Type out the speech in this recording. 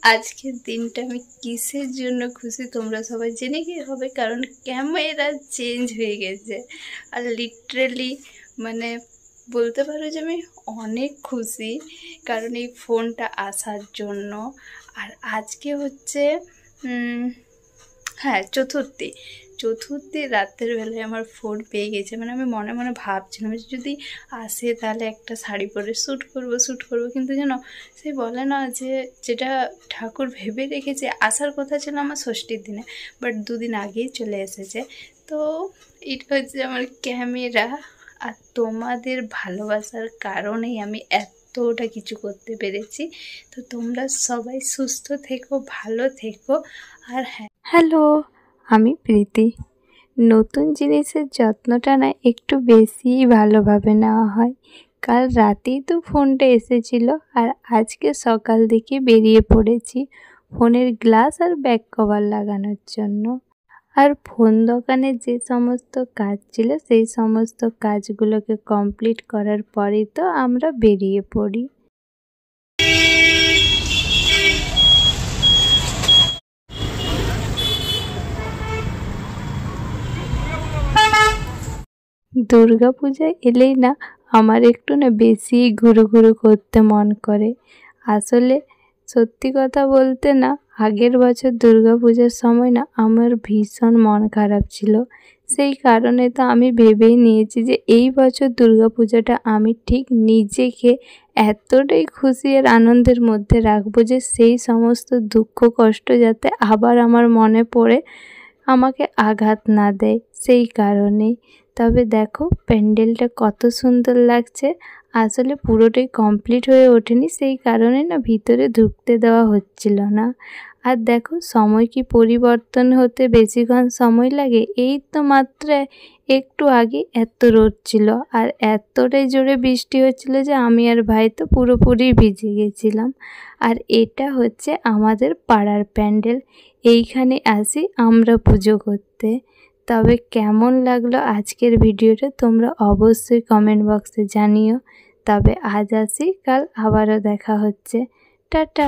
আজকের দিনটা আমি কিসের জন্য খুশি তোমরা সবাই জেনে গিয়ে হবে, কারণ ক্যামেরা চেঞ্জ হয়ে গেছে। আর লিটারেলি মানে বলতে পারো যে আমি অনেক খুশি, কারণ এই ফোনটা আসার জন্য। আর আজকে হচ্ছে হ্যাঁ চতুর্থী রাতের বেলায় আমার ফোন পেয়ে গেছে। মানে আমি মনে মনে ভাবছিলাম যে যদি আসে তাহলে একটা শাড়ি পরে শ্যুট করবো, কিন্তু যেন সেই বলে না যে যেটা ঠাকুর ভেবে রেখেছে, আসার কথা ছিল আমার ষষ্ঠীর দিনে, বাট দুদিন আগেই চলে এসেছে। তো এটা হচ্ছে আমার ক্যামেরা। আর তোমাদের ভালোবাসার কারণেই আমি এতটা কিছু করতে পেরেছি। তো তোমরা সবাই সুস্থ থেকো, ভালো থেকো। আর হ্যালো, আমি প্রীতি। নতুন জিনিসের যত্নটা না একটু বেশিই ভালোভাবে নেওয়া হয়। কাল রাতেই তো ফোনটা এসেছিল, আর আজকে সকাল থেকে বেরিয়ে পড়েছি ফোনের গ্লাস আর ব্যাক কভার লাগানোর জন্য। আর ফোন দোকানে যে সমস্ত কাজ ছিল সেই সমস্ত কাজগুলোকে কমপ্লিট করার পরেই তো আমরা বেরিয়ে পড়ি। দুর্গা পূজায় এলেই না আমার একটু না বেশি ঘুরু করতে মন করে। আসলে সত্যি কথা বলতে না, আগের বছর দুর্গা পূজার সময় না আমার ভীষণ মন খারাপ ছিল। সেই কারণে তো আমি ভেবেই নিয়েছি যে এই বছর দুর্গা পূজাটা আমি ঠিক নিজেকে এতটাই খুশি আর আনন্দের মধ্যে রাখবো যে সেই সমস্ত দুঃখ কষ্ট যাতে আবার আমার মনে পড়ে আমাকে আঘাত না দেয়, সেই কারণেই। তবে দেখো প্যান্ডেলটা কত সুন্দর লাগছে। আসলে পুরোটাই কমপ্লিট হয়ে ওঠেনি, সেই কারণে না ভিতরে ঢুকতে দেওয়া হচ্ছিল না। আর দেখো সময় কি পরিবর্তন হতে বেশিক্ষণ সময় লাগে? এই তো মাত্র একটু আগে এত রোদ ছিল আর এতটাই জোরে বৃষ্টি হচ্ছিল যে আমি আর ভাই তো পুরোপুরি ভিজে গেছিলাম। আর এটা হচ্ছে আমাদের পাড়ার প্যান্ডেল, এইখানে আসি আমরা পুজো করতে। তবে কেমন লাগলো আজকের ভিডিওটা তোমরা অবশ্যই কমেন্ট বক্সে জানিও। তবে আজ আসি, কাল আবারও দেখা হচ্ছে। টাটা।